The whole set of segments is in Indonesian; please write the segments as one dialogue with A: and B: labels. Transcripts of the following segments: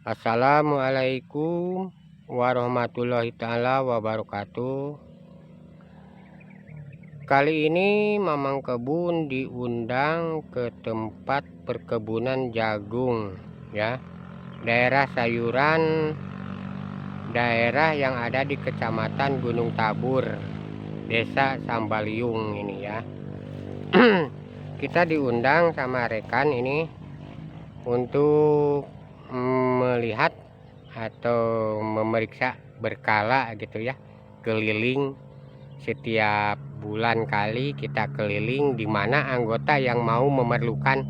A: Assalamualaikum warahmatullahi taala wabarakatuh. Kali ini Mamang Kebun diundang ke tempat perkebunan jagung ya, daerah sayuran, daerah yang ada di Kecamatan Gunung Tabur, Desa Sambaliung ini ya. Kita diundang sama rekan ini untuk melihat atau memeriksa berkala gitu ya, keliling setiap bulan kali kita keliling, di mana anggota yang mau memerlukan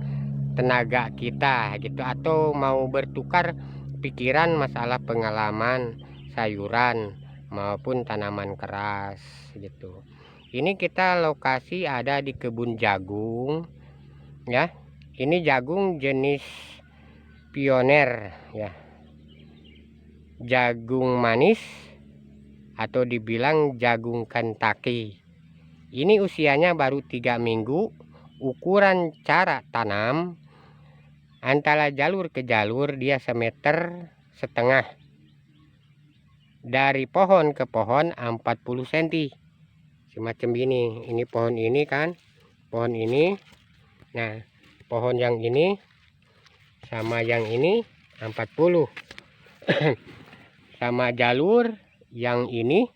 A: tenaga kita gitu, atau mau bertukar pikiran masalah pengalaman sayuran maupun tanaman keras gitu. Ini kita lokasi ada di kebun jagung ya. Ini jagung jenis pioner ya, jagung manis atau dibilang jagung Kentucky. Ini usianya baru 3 minggu. Ukuran cara tanam antara jalur ke jalur dia 1,5 meter. Dari pohon ke pohon 40 cm. Semacam ini. Ini pohon ini kan, pohon ini. Nah, pohon yang ini sama yang ini 40. Sama jalur yang ini,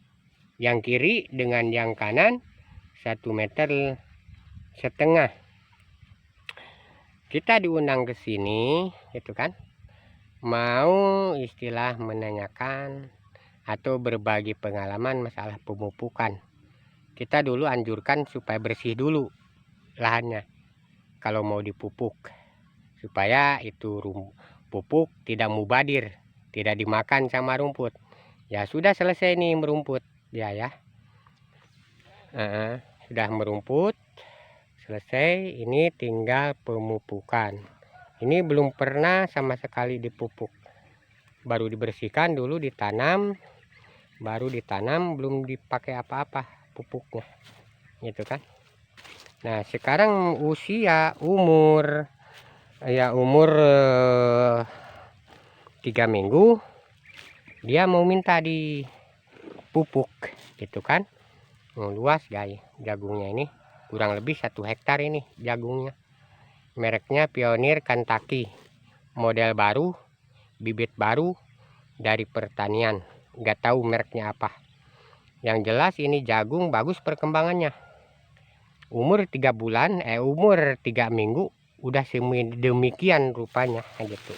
A: yang kiri dengan yang kanan 1,5 meter. Kita diundang ke sini gitu kan, mau istilah menanyakan atau berbagi pengalaman masalah pemupukan. Kita dulu anjurkan supaya bersih dulu lahannya kalau mau dipupuk, supaya itu pupuk tidak mubadir, tidak dimakan sama rumput. Ya sudah selesai nih merumput ya. Sudah merumput selesai, ini tinggal pemupukan. Ini belum pernah sama sekali dipupuk, baru dibersihkan dulu, ditanam, baru ditanam, belum dipakai apa-apa pupuknya gitu kan. Nah, sekarang usia umur 3 minggu dia mau minta dipupuk gitu kan. Luas guys jagungnya ini, kurang lebih 1 hektar ini jagungnya. Mereknya Pionir Kentucky, model baru, bibit baru dari pertanian, nggak tahu mereknya apa. Yang jelas ini jagung bagus perkembangannya. Umur 3 bulan, umur 3 minggu udah demikian rupanya gitu.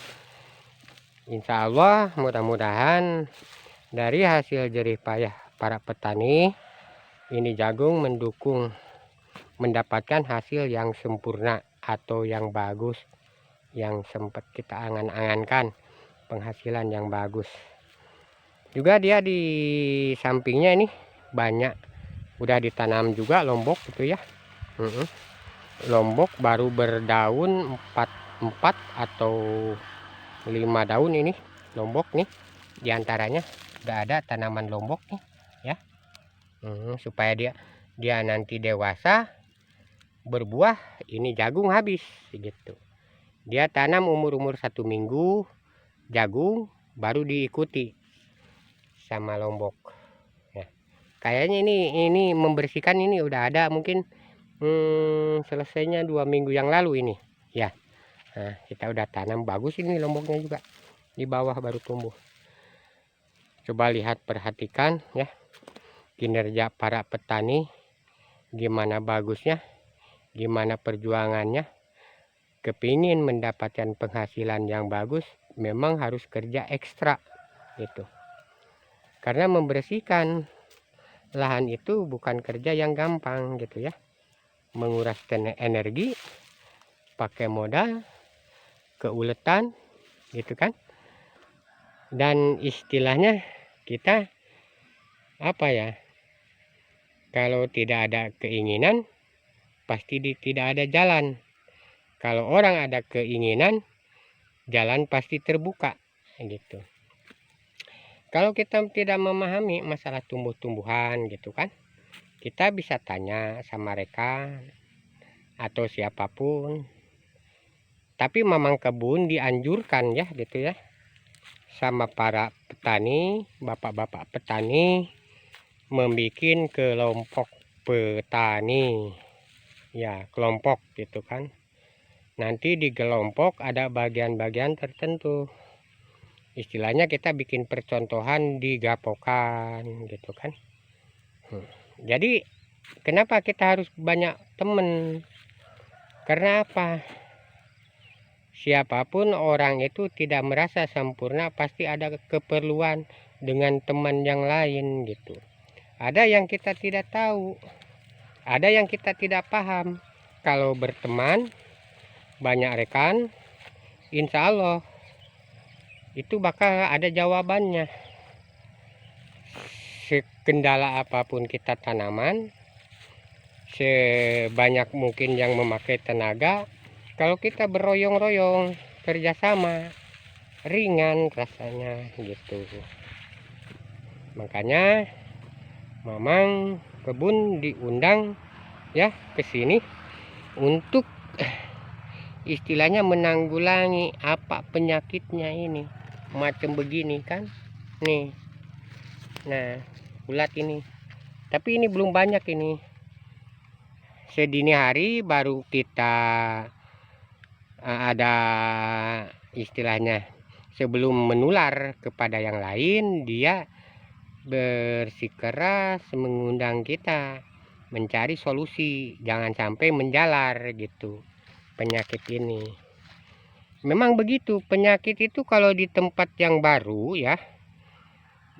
A: Insya Allah mudah-mudahan dari hasil jerih payah para petani ini jagung mendapatkan hasil yang sempurna atau yang bagus, yang sempat kita angan-angankan, penghasilan yang bagus. Juga dia di sampingnya ini banyak udah ditanam juga lombok gitu ya. Lombok baru berdaun 4 atau 5 daun ini lombok nih, diantaranya udah ada tanaman lombok nih ya. Supaya dia nanti dewasa berbuah, ini jagung habis gitu. Dia tanam umur 1 minggu jagung, baru diikuti sama lombok ya. Kayaknya ini membersihkan ini udah ada mungkin selesainya 2 minggu yang lalu ini ya. Nah, kita udah tanam bagus ini lomboknya juga, di bawah baru tumbuh. Coba lihat, perhatikan ya kinerja para petani, gimana bagusnya, gimana perjuangannya. Kepingin mendapatkan penghasilan yang bagus memang harus kerja ekstra gitu, karena membersihkan lahan itu bukan kerja yang gampang gitu ya, menguras energi, pakai modal, keuletan gitu kan. Dan istilahnya kita apa ya, kalau tidak ada keinginan pasti tidak ada jalan. Kalau orang ada keinginan, jalan pasti terbuka gitu. Kalau kita tidak memahami masalah tumbuh-tumbuhan gitu kan, kita bisa tanya sama mereka atau siapapun. Tapi Mamang Kebun dianjurkan ya gitu ya, sama para petani, bapak-bapak petani, membuat kelompok petani. Ya, kelompok gitu kan. Nanti di kelompok ada bagian-bagian tertentu. Istilahnya kita bikin percontohan di gapokan gitu kan. Jadi kenapa kita harus banyak temen? Karena apa? Siapapun orang itu tidak merasa sempurna, pasti ada keperluan dengan teman yang lain gitu. Ada yang kita tidak tahu, ada yang kita tidak paham. Kalau berteman, banyak rekan, insya Allah itu bakal ada jawabannya. Sekendala apapun kita tanaman, sebanyak mungkin yang memakai tenaga, kalau kita beroyong-royong kerjasama, ringan rasanya gitu. Makanya Mamang Kebun diundang ya ke sini untuk istilahnya menanggulangi apa penyakitnya ini macam begini kan nih. Nah, ulat ini, tapi ini belum banyak ini. Sedini hari baru kita ada istilahnya, sebelum menular kepada yang lain, dia bersikeras mengundang kita mencari solusi, jangan sampai menjalar gitu penyakit ini. Memang begitu, penyakit itu kalau di tempat yang baru ya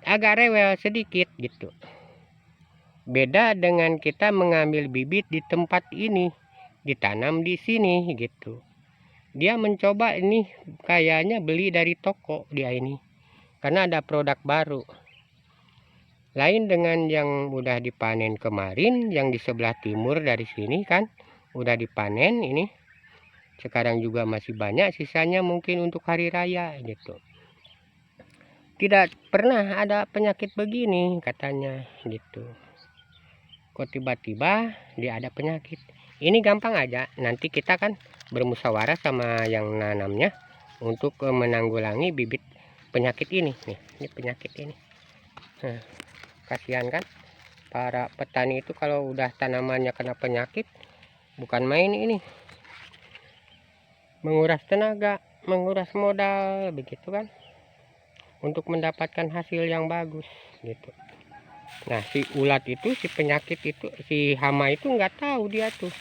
A: agak rewel sedikit gitu. Beda dengan kita mengambil bibit di tempat ini, ditanam di sini gitu. Dia mencoba ini, kayaknya beli dari toko dia ini, karena ada produk baru. Lain dengan yang udah dipanen kemarin, yang di sebelah timur dari sini kan, udah dipanen ini. Sekarang juga masih banyak sisanya mungkin untuk hari raya gitu. Tidak pernah ada penyakit begini katanya gitu. Kok tiba-tiba dia ada penyakit. Ini gampang aja, nanti kita kan bermusyawarah sama yang nanamnya untuk menanggulangi bibit penyakit ini nih. Ini penyakit ini. Nah, kasihan kan para petani itu kalau udah tanamannya kena penyakit, bukan main ini. Menguras tenaga, menguras modal begitu kan, untuk mendapatkan hasil yang bagus gitu. Nah, si ulat itu, si penyakit itu, si hama itu nggak tahu dia tuh.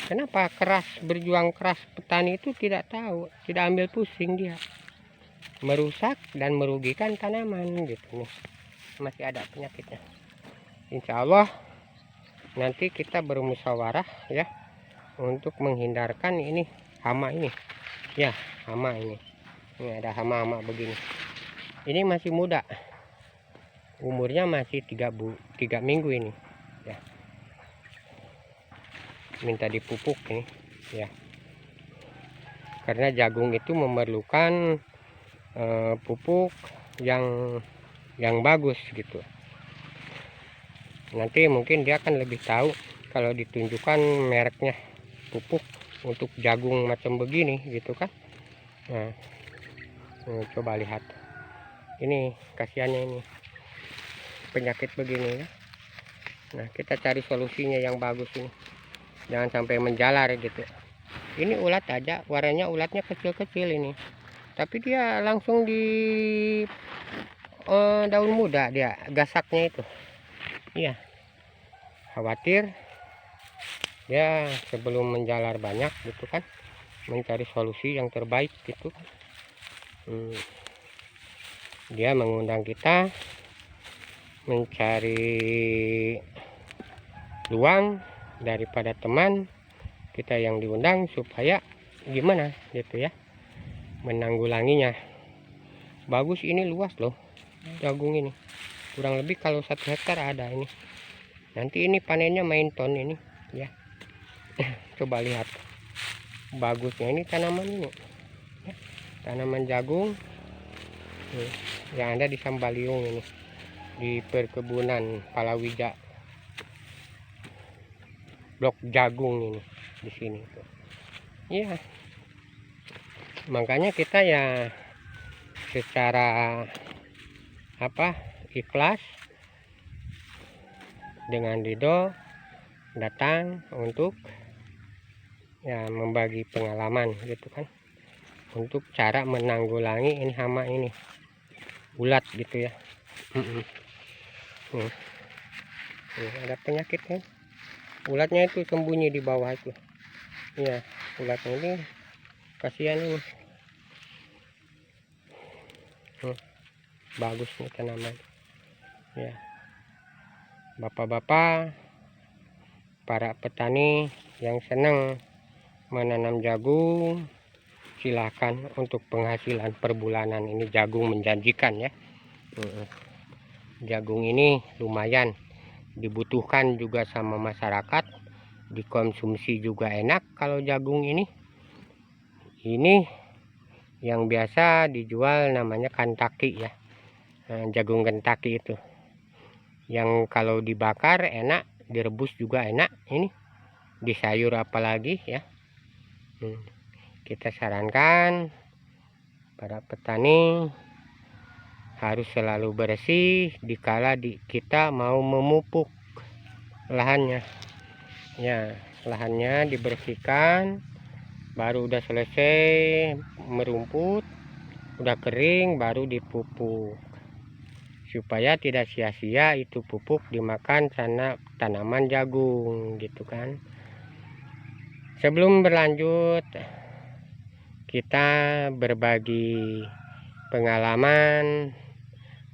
A: Kenapa keras, berjuang keras petani itu tidak tahu, tidak ambil pusing dia. Merusak dan merugikan tanaman gitu nih. Masih ada penyakitnya. Insya Allah nanti kita bermusyawarah ya untuk menghindarkan ini hama ini. Ya, hama ini. Ini ada hama-hama begini. Ini masih muda. Umurnya masih 3 minggu ini ya. Minta dipupuk ini ya, karena jagung itu memerlukan pupuk yang bagus gitu. Nanti mungkin dia akan lebih tahu kalau ditunjukkan mereknya pupuk untuk jagung macam begini gitu kan. Nah, coba lihat ini, kasihannya ini penyakit begini ya. Nah, kita cari solusinya yang bagus ini, jangan sampai menjalar gitu. Ini ulat aja, warnanya ulatnya kecil-kecil ini, tapi dia langsung di daun muda dia gasaknya itu. Iya, khawatir ya sebelum menjalar banyak gitu kan, mencari solusi yang terbaik gitu. Dia mengundang kita mencari luang daripada teman kita yang diundang, supaya gimana gitu ya menanggulanginya. Bagus, ini luas loh jagung ini, kurang lebih kalau 1 hektar ada ini. Nanti ini panennya main ton ini ya. Coba lihat bagusnya ini tanaman ini ya. Tanaman jagung yang ada di Sambaliung ini, di perkebunan Palawija, blok jagung ini di sini tuh. Ya, makanya kita ya secara ikhlas dengan ridho datang untuk ya membagi pengalaman gitu kan, untuk cara menanggulangi ini hama ini ulat gitu ya. Nih, ada penyakit kan, ulatnya itu sembunyi di bawah itu ya. Ulatnya ini kasihan ini. Bagus nih tanaman ya. Bapak-bapak, para petani yang senang menanam jagung, silahkan untuk penghasilan per bulanan ini jagung menjanjikan ya. Jagung ini lumayan dibutuhkan juga sama masyarakat, dikonsumsi juga enak. Kalau jagung ini yang biasa dijual namanya kantaki ya. Jagung kantaki itu yang kalau dibakar enak, direbus juga enak, ini di sayur apalagi ya. Kita sarankan para petani harus selalu bersih dikala kita mau memupuk lahannya ya. Lahannya dibersihkan, baru udah selesai merumput, udah kering, baru dipupuk supaya tidak sia-sia itu pupuk dimakan tanaman jagung gitu kan. Sebelum berlanjut, kita berbagi pengalaman.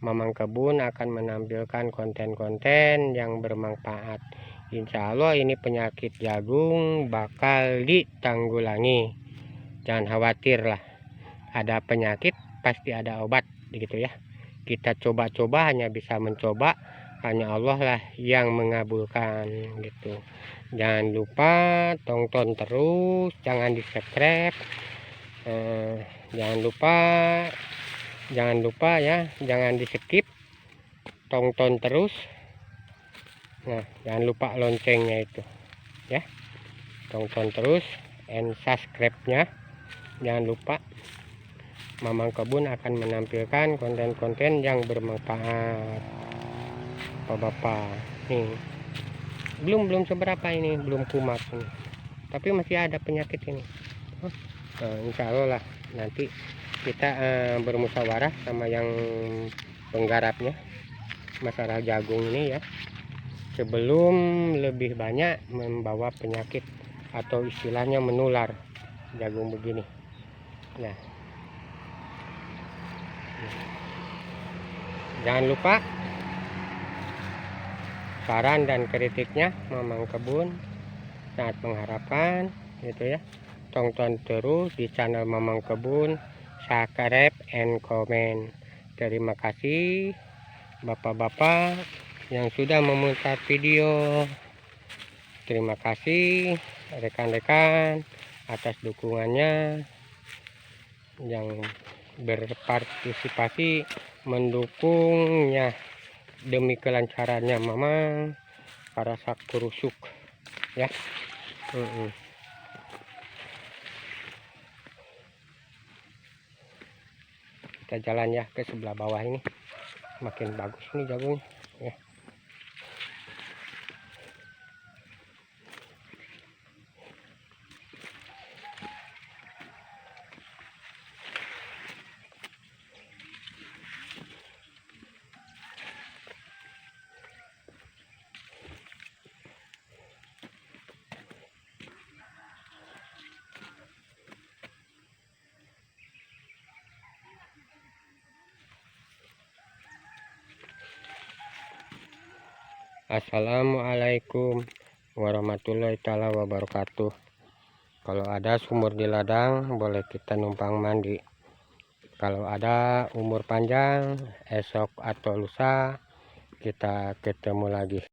A: Mamang Kebun akan menampilkan konten-konten yang bermanfaat. Insya Allah ini penyakit jagung bakal ditanggulangi. Jangan khawatir lah, ada penyakit pasti ada obat gitu ya. Kita coba-coba, hanya bisa mencoba, hanya Allah lah yang mengabulkan gitu. Jangan lupa tonton terus, jangan di subscribe, jangan lupa ya, jangan di skip, tonton terus. Nah, jangan lupa loncengnya itu ya, tonton terus and subscribe nya jangan lupa. Mamang Kebun akan menampilkan konten-konten yang bermanfaat. Bapak-bapak nih, belum seberapa ini, belum kumat ini, tapi masih ada penyakit ini. Nah, insya Allah lah nanti kita bermusyawarah sama yang penggarapnya masalah jagung ini ya, sebelum lebih banyak membawa penyakit atau istilahnya menular jagung begini. Nah, jangan lupa saran dan kritiknya Mamang Kebun sangat mengharapkan gitu ya. Tonton terus di channel Mamang Kebun, subscribe and comment. Terima kasih bapak-bapak yang sudah memutar video. Terima kasih rekan-rekan atas dukungannya yang berpartisipasi mendukungnya demi kelancarannya Mamang para sakurusuk ya. Kita jalan ya ke sebelah bawah ini, makin bagus nih jagungnya ya. Assalamualaikum warahmatullahi taala wabarakatuh. Kalau ada sumur di ladang boleh kita numpang mandi. Kalau ada umur panjang, esok atau lusa kita ketemu lagi.